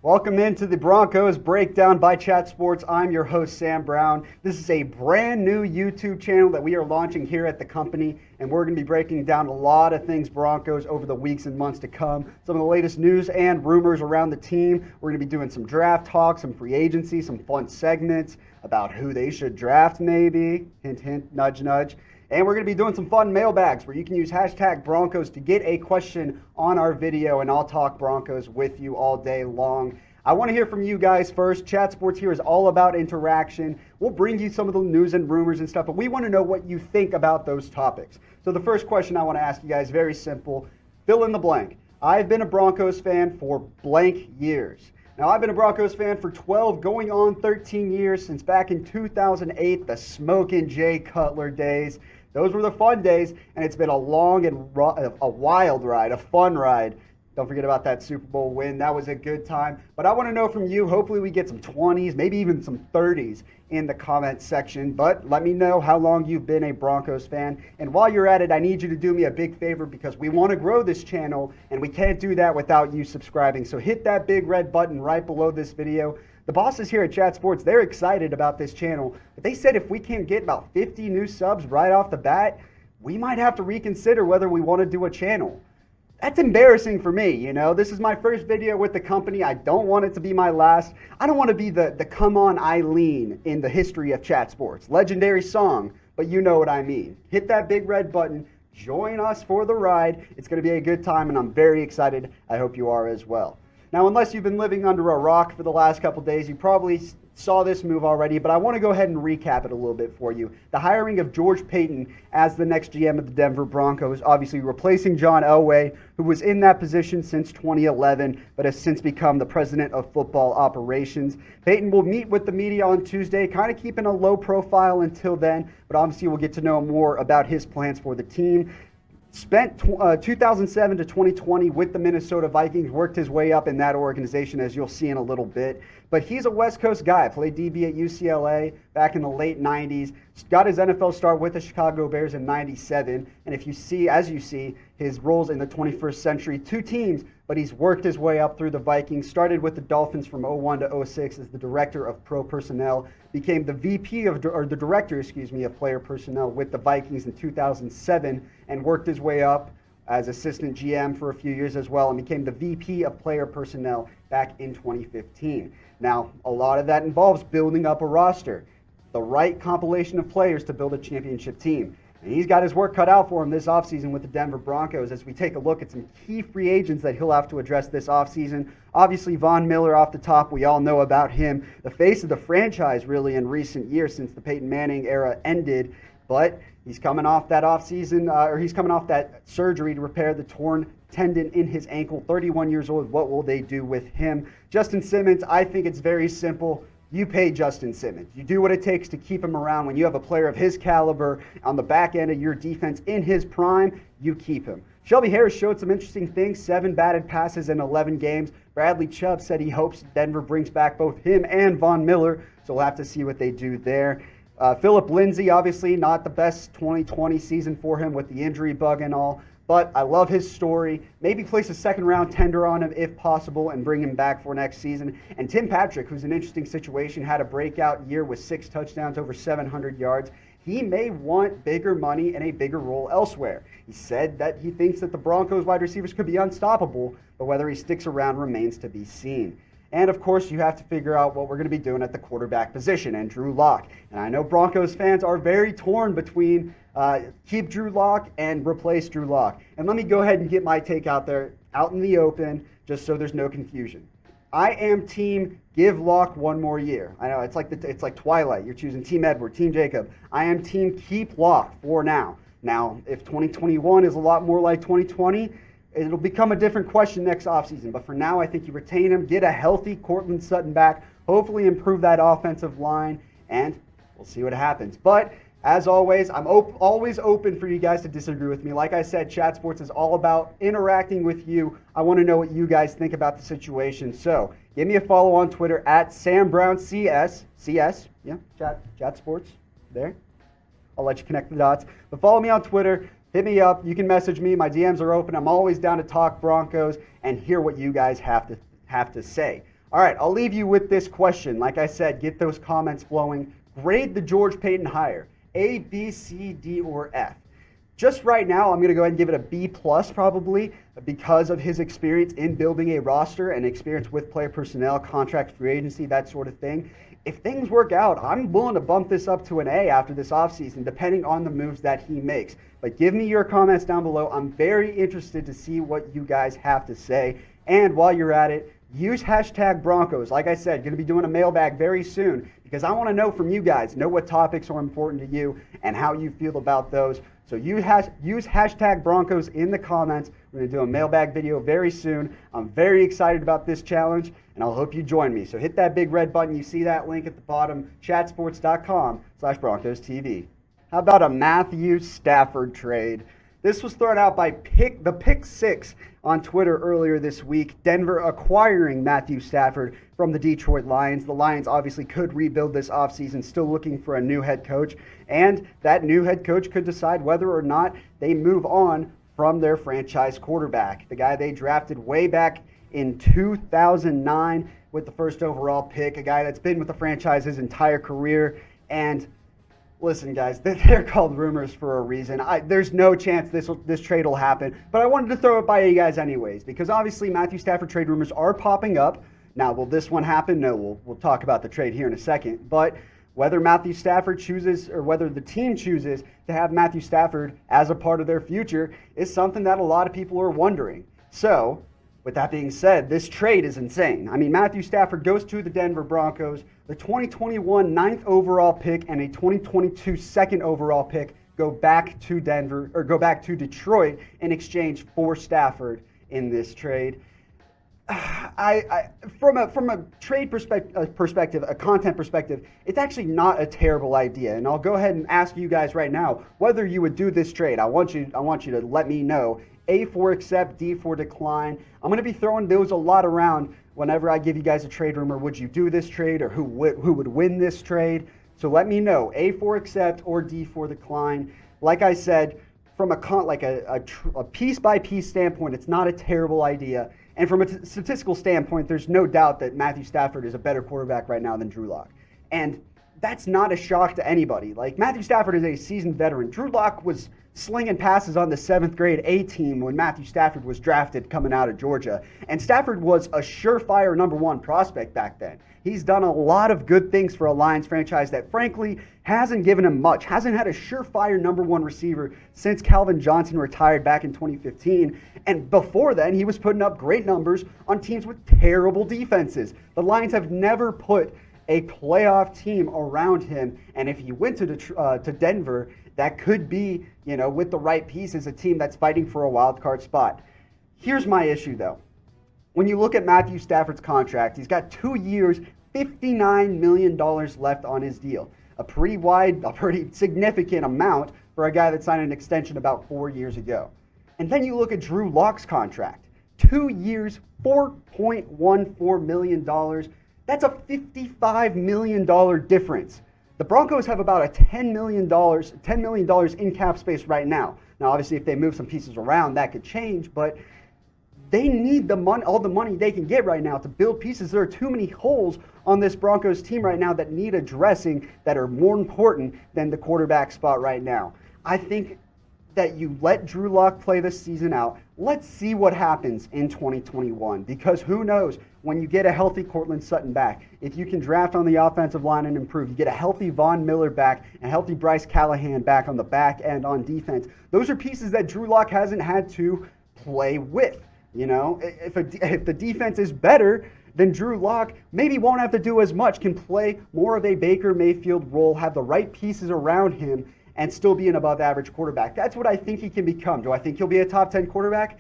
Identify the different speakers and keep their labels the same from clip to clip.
Speaker 1: Welcome into the Broncos Breakdown by Chat Sports. I'm your host, Sam Brown. This is a brand new YouTube channel that we are launching here at the company, and we're going to be breaking down a lot of things Broncos over the weeks and months to come. Some of the latest news and rumors around the team. We're going to be doing some draft talk, some free agency, some fun segments about who they should draft maybe. Hint, hint, nudge, nudge. And we're going to be doing some fun mailbags where you can use hashtag Broncos to get a question on our video, and I'll talk Broncos with you all day long. I want to hear from you guys first. Chat Sports here is all about interaction. We'll bring you some of the news and rumors and stuff, but we want to know what you think about those topics. So the first question I want to ask you guys, very simple. Fill in the blank. I've been a Broncos fan for blank years. Now, I've been a Broncos fan for 12, going on 13 years, since back in 2008, the Smokin' Jay Cutler days. Those were the fun days, and it's been a long and a wild ride, a fun ride. Don't forget about that Super Bowl win. That was a good time. But I want to know from you, hopefully we get some 20s, maybe even some 30s in the comment section. But let me know how long you've been a Broncos fan. And while you're at it, I need you to do me a big favor because we want to grow this channel, and we can't do that without you subscribing. So hit that big red button right below this video. The bosses here at Chat Sports, they're excited about this channel, but they said if we can't get about 50 new subs right off the bat, we might have to reconsider whether we want to do a channel. That's embarrassing for me, you know. This is my first video with the company. I don't want it to be my last. I don't want to be the come on Eileen in the history of Chat Sports. Legendary song, but you know what I mean. Hit that big red button. Join us for the ride. It's going to be a good time, and I'm very excited. I hope you are as well. Now, unless you've been living under a rock for the last couple days, you probably saw this move already, but I want to go ahead and recap it a little bit for you. The hiring of George Paton as the next GM of the Denver Broncos, obviously replacing John Elway, who was in that position since 2011, but has since become the president of football operations. Paton will meet with the media on Tuesday, kind of keeping a low profile until then, but obviously we'll get to know more about his plans for the team. Spent 2007 to 2020 with the Minnesota Vikings, worked his way up in that organization, as you'll see in a little bit. But he's a West Coast guy, played DB at UCLA back in the late 90s, got his NFL start with the Chicago Bears in 97. And if you see, as you see, his roles in the 21st century, two teams, but he's worked his way up through the Vikings, started with the Dolphins from 01 to 06 as the director of pro personnel, became the VP of, or the director, of player personnel with the Vikings in 2007, and worked his way up as assistant GM for a few years as well, and became the VP of player personnel back in 2015. Now, a lot of that involves building up a roster, the right compilation of players to build a championship team. And he's got his work cut out for him this offseason with the Denver Broncos as we take a look at some key free agents that he'll have to address this offseason. Obviously, Von Miller off the top, we all know about him. The face of the franchise, really, in recent years since the Peyton Manning era ended. But he's coming off that he's coming off that surgery to repair the torn tendon in his ankle. 31 years old. What will they do with him? Justin Simmons, I think it's very simple. You pay Justin Simmons. You do what it takes to keep him around. When you have a player of his caliber on the back end of your defense in his prime, you keep him. Shelby Harris showed some interesting things, 7 batted passes in 11 games. Bradley Chubb said he hopes Denver brings back both him and Von Miller, so we'll have to see what they do there. Phillip Lindsay, obviously not the best 2020 season for him with the injury bug and all, but I love his story. Maybe place a second-round tender on him if possible and bring him back for next season. And Tim Patrick, who's an interesting situation, had a breakout year with 6 touchdowns, over 700 yards. He may want bigger money and a bigger role elsewhere. He said that he thinks that the Broncos wide receivers could be unstoppable, but whether he sticks around remains to be seen. And, of course, you have to figure out what we're going to be doing at the quarterback position and Drew Lock. And I know Broncos fans are very torn between keep Drew Lock and replace Drew Lock. And let me go ahead and get my take out there, out in the open, just so there's no confusion. I am team give Lock one more year. I know it's like Twilight. You're choosing Team Edward, Team Jacob. I am team keep Lock for now. Now, if 2021 is a lot more like 2020, it'll become a different question next offseason. But for now, I think you retain him, get a healthy Courtland Sutton back, hopefully improve that offensive line, and we'll see what happens. But as always, I'm always open for you guys to disagree with me. Like I said, Chat Sports is all about interacting with you. I want to know what you guys think about the situation. So give me a follow on Twitter at SamBrownCS. Yeah, Chat Sports there. I'll let you connect the dots. But follow me on Twitter. Hit me up. You can message me. My DMs are open. I'm always down to talk Broncos and hear what you guys have to say. All right, I'll leave you with this question. Like I said, get those comments flowing. Grade the George Paton hire, A, B, C, D, or F. Just right now, I'm going to go ahead and give it a B plus probably because of his experience in building a roster and experience with player personnel, contract, free agency, that sort of thing. If things work out, I'm willing to bump this up to an A after this offseason, depending on the moves that he makes. But give me your comments down below. I'm very interested to see what you guys have to say. And while you're at it, use hashtag Broncos. Like I said, going to be doing a mailbag very soon because I want to know from you guys, know what topics are important to you and how you feel about those. So use hashtag Broncos in the comments. We're going to do a mailbag video very soon. I'm very excited about this challenge, and I'll hope you join me. So hit that big red button. You see that link at the bottom, chatsports.com/Broncos TV. How about a Matthew Stafford trade? This was thrown out by the Pick Six on Twitter earlier this week. Denver acquiring Matthew Stafford from the Detroit Lions. The Lions obviously could rebuild this offseason, still looking for a new head coach. And that new head coach could decide whether or not they move on from their franchise quarterback. The guy they drafted way back in 2009 with the first overall pick. A guy that's been with the franchise his entire career. And listen, guys, they're called rumors for a reason. There's no chance this trade will happen, but I wanted to throw it by you guys anyways, because obviously Matthew Stafford trade rumors are popping up. Now, will this one happen? No, we'll talk about the trade here in a second, but whether Matthew Stafford chooses or whether the team chooses to have Matthew Stafford as a part of their future is something that a lot of people are wondering. So, with that being said, this trade is insane. I mean, Matthew Stafford goes to the Denver Broncos. The 2021 9th overall pick and a 2022 2nd overall pick go back to Detroit in exchange for Stafford in this trade. From a trade perspective, a content perspective, it's actually not a terrible idea. And I'll go ahead and ask you guys right now whether you would do this trade. I want you to let me know. A for accept, D for decline. I'm going to be throwing those a lot around whenever I give you guys a trade rumor. Would you do this trade, or who would win this trade? So let me know. A for accept or D for decline. Like I said, from a piece by piece standpoint, it's not a terrible idea. And from a statistical standpoint, there's no doubt that Matthew Stafford is a better quarterback right now than Drew Lock. And that's not a shock to anybody. Like, Matthew Stafford is a seasoned veteran. Drew Lock was slinging passes on the 7th grade A team when Matthew Stafford was drafted coming out of Georgia. And Stafford was a surefire number one prospect back then. He's done a lot of good things for a Lions franchise that, frankly, hasn't given him much. Hasn't had a surefire number one receiver since Calvin Johnson retired back in 2015. And before then, he was putting up great numbers on teams with terrible defenses. The Lions have never put a playoff team around him. And if he went to Denver, that could be, with the right pieces, a team that's fighting for a wild card spot. Here's my issue, though. When you look at Matthew Stafford's contract, he's got 2 years, $59 million left on his deal. A pretty significant amount for a guy that signed an extension about 4 years ago. And then you look at Drew Lock's contract. 2 years, $4.14 million. That's a $55 million difference. The Broncos have about a $10 million in cap space right now. Now, obviously, if they move some pieces around, that could change, but they need the money, all the money they can get right now to build pieces. There are too many holes on this Broncos team right now that need addressing that are more important than the quarterback spot right now. I think that you let Drew Lock play this season out. Let's see what happens in 2021, because who knows, when you get a healthy Cortland Sutton back, if you can draft on the offensive line and improve, you get a healthy Von Miller back and a healthy Bryce Callahan back on the back end on defense. Those are pieces that Drew Lock hasn't had to play with. If the defense is better, then Drew Lock maybe won't have to do as much, can play more of a Baker Mayfield role, have the right pieces around him, and still be an above-average quarterback. That's what I think he can become. Do I think he'll be a top 10 quarterback?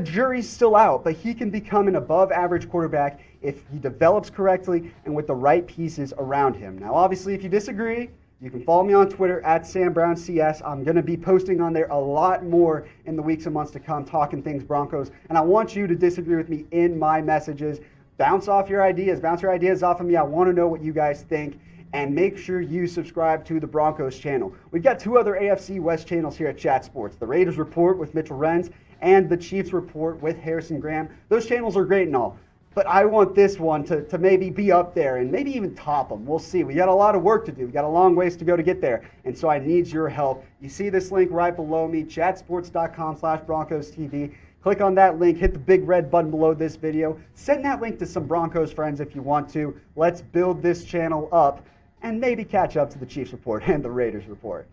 Speaker 1: Jury's still out, but he can become an above-average quarterback if he develops correctly and with the right pieces around him. Now, obviously, if you disagree, you can follow me on Twitter at SamBrownCS. I'm going to be posting on there a lot more in the weeks and months to come, talking things Broncos. And I want you to disagree with me in my messages. Bounce your ideas off of me. I want to know what you guys think. And make sure you subscribe to the Broncos channel. We've got 2 other AFC West channels here at Chat Sports. The Raiders Report with Mitchell Renz and the Chiefs Report with Harrison Graham. Those channels are great and all. But I want this one to maybe be up there and maybe even top them. We'll see. We got a lot of work to do. We got a long ways to go to get there. And so I need your help. You see this link right below me, chatsports.com/Broncos TV. Click on that link, hit the big red button below this video. Send that link to some Broncos friends if you want to. Let's build this channel up and maybe catch up to the Chiefs report and the Raiders report.